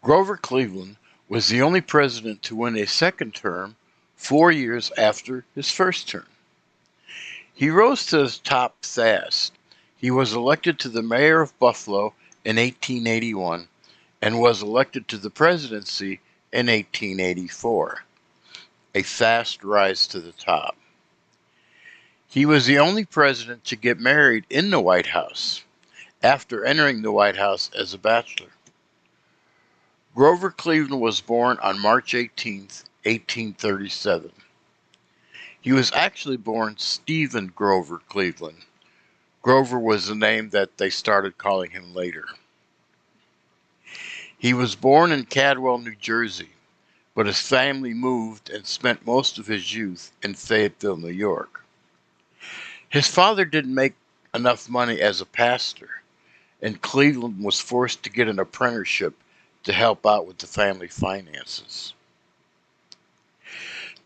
Grover Cleveland was the only president to win a second term 4 years after his first term. He rose to the top fast. He was elected to the mayor of Buffalo in 1881 and was elected to the presidency in 1884. A fast rise to the top. He was the only president to get married in the White House after entering the White House as a bachelor. Grover Cleveland was born on March 18, 1837. He was actually born Stephen Grover Cleveland. Grover was the name that they started calling him later. He was born in Cadwell, New Jersey, but his family moved and spent most of his youth in Fayetteville, New York. His father didn't make enough money as a pastor, and Cleveland was forced to get an apprenticeship to help out with the family finances.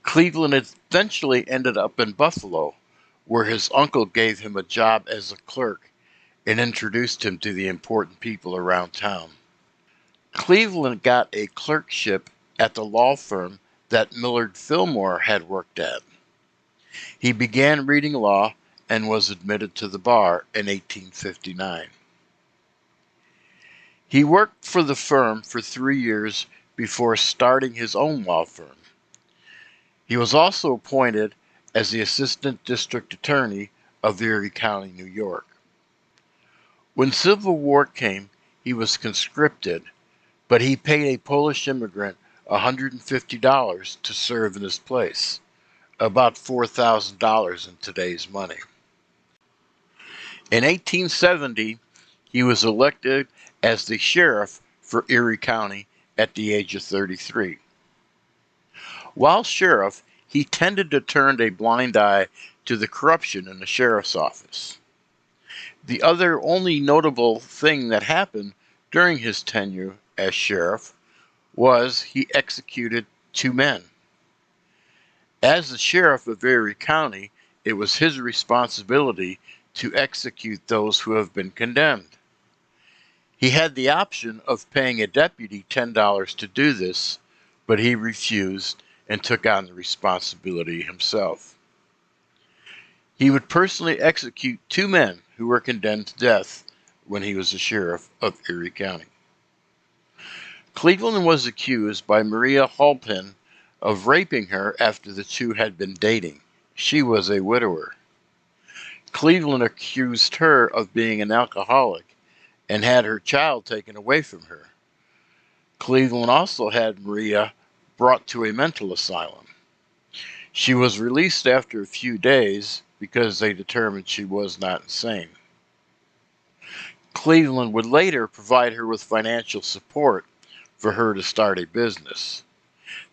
Cleveland eventually ended up in Buffalo, where his uncle gave him a job as a clerk and introduced him to the important people around town. Cleveland got a clerkship at the law firm that Millard Fillmore had worked at. He began reading law and was admitted to the bar in 1859. He worked for the firm for 3 years before starting his own law firm. He was also appointed as the Assistant District Attorney of Erie County, New York. When Civil War came, he was conscripted, but he paid a Polish immigrant $150 to serve in his place, about $4,000 in today's money. In 1870, he was elected as the sheriff for Erie County at the age of 33. While sheriff, he tended to turn a blind eye to the corruption in the sheriff's office. The other only notable thing that happened during his tenure as sheriff was he executed 2 men. As the sheriff of Erie County, it was his responsibility to execute those who have been condemned. He had the option of paying a deputy $10 to do this, but he refused and took on the responsibility himself. He would personally execute 2 men who were condemned to death when he was the sheriff of Erie County. Cleveland was accused by Maria Halpin of raping her after the two had been dating. She was a widower. Cleveland accused her of being an alcoholic and had her child taken away from her. Cleveland also had Maria brought to a mental asylum. She was released after a few days because they determined she was not insane. Cleveland would later provide her with financial support for her to start a business.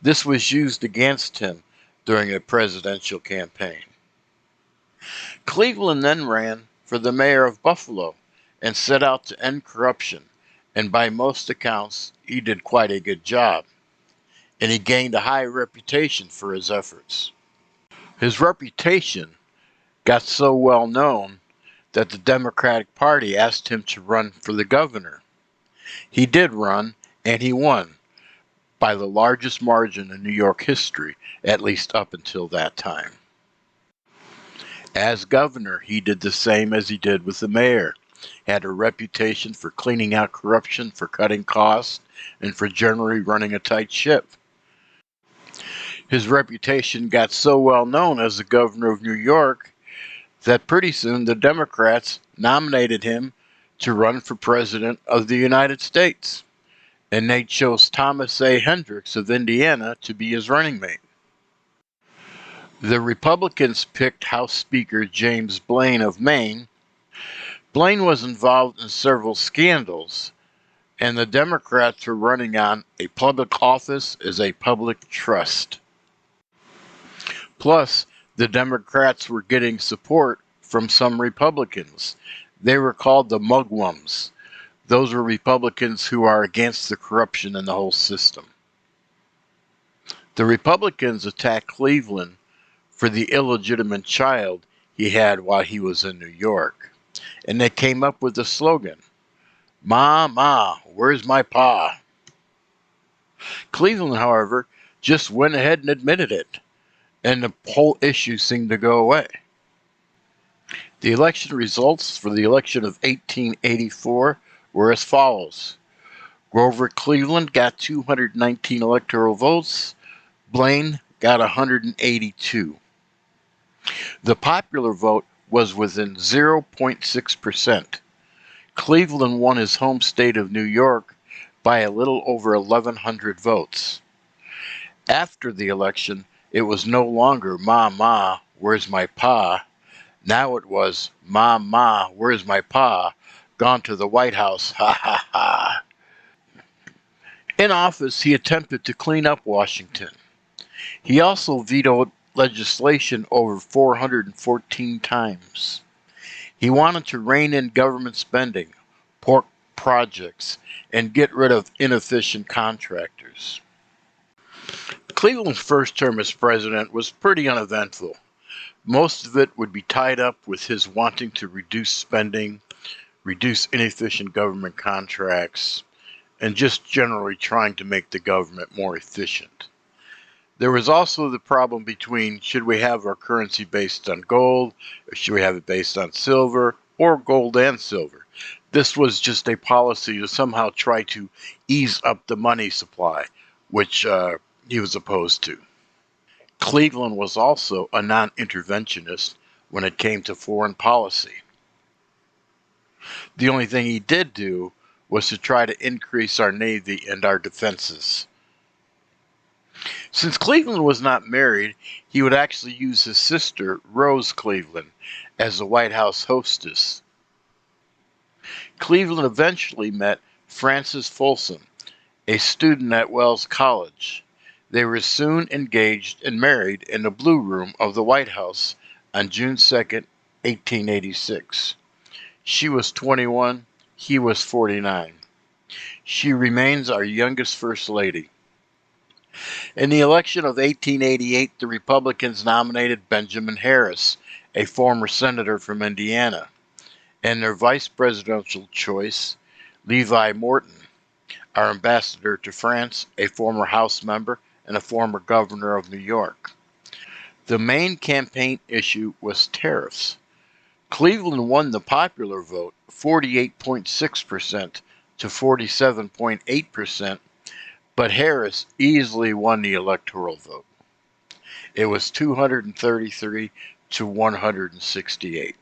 This was used against him during a presidential campaign. Cleveland then ran for the mayor of Buffalo and set out to end corruption, and by most accounts, he did quite a good job, and he gained a high reputation for his efforts. His reputation got so well known that the Democratic Party asked him to run for the governor. He did run, and he won by the largest margin in New York history, at least up until that time. As governor, he did the same as he did with the mayor. Had a reputation for cleaning out corruption, for cutting costs, and for generally running a tight ship. His reputation got so well known as the governor of New York that pretty soon the Democrats nominated him to run for president of the United States, and they chose Thomas A. Hendricks of Indiana to be his running mate. The Republicans picked House Speaker James Blaine of Maine. Blaine was involved in several scandals, and the Democrats were running on a public office as a public trust. Plus, the Democrats were getting support from some Republicans. They were called the Mugwums. Those were Republicans who are against the corruption in the whole system. The Republicans attacked Cleveland for the illegitimate child he had while he was in New York. And they came up with the slogan, "Ma, Ma, where's my pa?" Cleveland, however, just went ahead and admitted it, and the whole issue seemed to go away. The election results for the election of 1884 were as follows. Grover Cleveland got 219 electoral votes. Blaine got 182. The popular vote was within 0.6%. Cleveland won his home state of New York by a little over 1,100 votes. After the election, it was no longer "Ma, Ma, where's my pa?" Now it was "Ma, Ma, where's my pa? Gone to the White House, ha ha ha." In office, he attempted to clean up Washington. He also vetoed legislation over 414 times. He wanted to rein in government spending, pork projects, and get rid of inefficient contractors. Cleveland's first term as president was pretty uneventful. Most of it would be tied up with his wanting to reduce spending, reduce inefficient government contracts, and just generally trying to make the government more efficient. There was also the problem between should we have our currency based on gold, or should we have it based on silver, or gold and silver. This was just a policy to somehow try to ease up the money supply, which he was opposed to. Cleveland was also a non-interventionist when it came to foreign policy. The only thing he did do was to try to increase our Navy and our defenses. Since Cleveland was not married, he would actually use his sister, Rose Cleveland, as the White House hostess. Cleveland eventually met Frances Folsom, a student at Wells College. They were soon engaged and married in the Blue Room of the White House on June 2nd, 1886. She was 21, he was 49. She remains our youngest First Lady. In the election of 1888, the Republicans nominated Benjamin Harris, a former senator from Indiana, and their vice presidential choice, Levi Morton, our ambassador to France, a former House member and a former governor of New York. The main campaign issue was tariffs. Cleveland won the popular vote 48.6% to 47.8%, but Harris easily won the electoral vote. It was 233 to 168.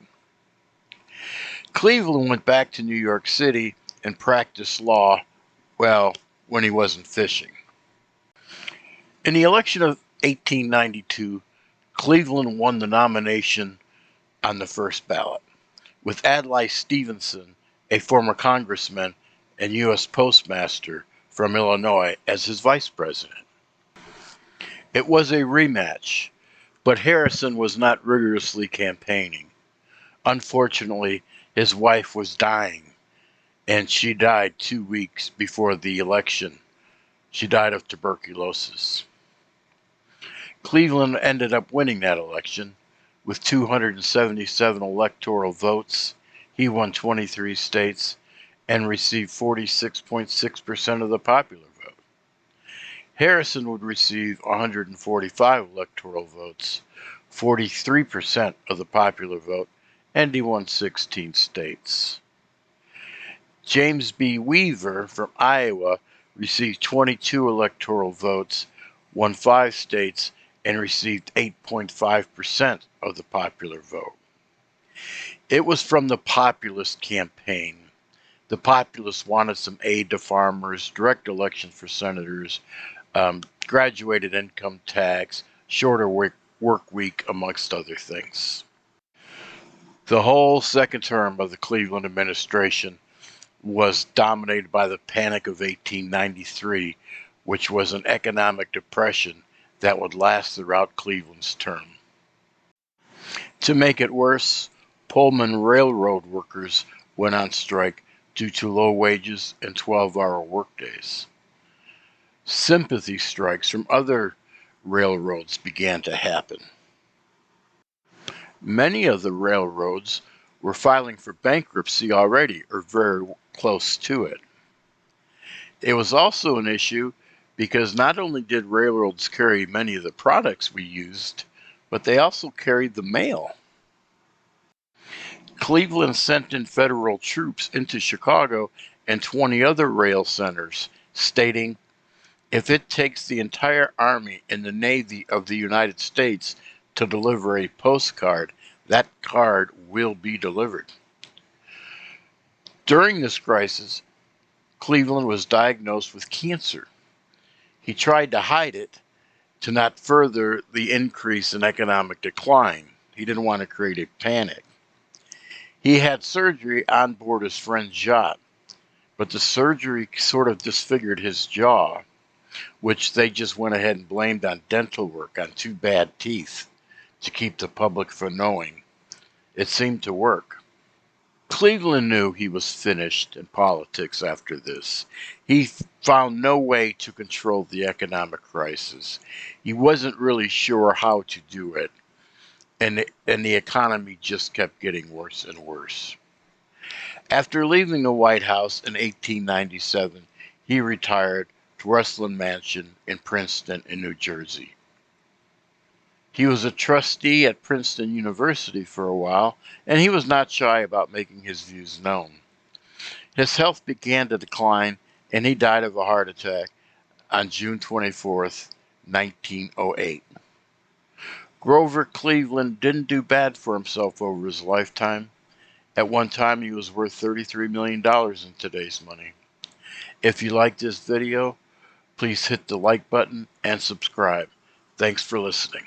Cleveland went back to New York City and practiced law, well, when he wasn't fishing. In the election of 1892, Cleveland won the nomination on the first ballot, with Adlai Stevenson, a former congressman and U.S. postmaster from Illinois, as his vice president. It was a rematch, but Harrison was not rigorously campaigning. Unfortunately, his wife was dying, and she died 2 weeks before the election. She died of tuberculosis. Cleveland ended up winning that election with 277 electoral votes. He won 23 states and received 46.6% of the popular vote. Harrison would receive 145 electoral votes, 43% of the popular vote, and he won 16 states. James B. Weaver from Iowa received 22 electoral votes, won 5 states, and received 8.5% of the popular vote. It was from the populist campaign. The populists wanted some aid to farmers, direct elections for senators, graduated income tax, shorter work week, amongst other things. The whole second term of the Cleveland administration was dominated by the Panic of 1893, which was an economic depression that would last throughout Cleveland's term. To make it worse, Pullman Railroad workers went on strike due to low wages and 12-hour workdays. Sympathy strikes from other railroads began to happen. Many of the railroads were filing for bankruptcy already, or very close to it. It was also an issue because not only did railroads carry many of the products we used, but they also carried the mail. Cleveland sent in federal troops into Chicago and 20 other rail centers, stating, "If it takes the entire Army and the Navy of the United States to deliver a postcard, that card will be delivered." During this crisis, Cleveland was diagnosed with cancer. He tried to hide it to not further the increase in economic decline. He didn't want to create a panic. He had surgery on board his friend's yacht, but the surgery sort of disfigured his jaw, which they just went ahead and blamed on dental work, on two bad teeth, to keep the public from knowing. It seemed to work. Cleveland knew he was finished in politics after this. He found no way to control the economic crisis. He wasn't really sure how to do it, and the economy just kept getting worse and worse. After leaving the White House in 1897, he retired to Westland Mansion in Princeton, in New Jersey. He was a trustee at Princeton University for a while, and he was not shy about making his views known. His health began to decline, and he died of a heart attack on June 24th, 1908. Grover Cleveland didn't do bad for himself over his lifetime. At one time, he was worth $33 million in today's money. If you like this video, please hit the like button and subscribe. Thanks for listening.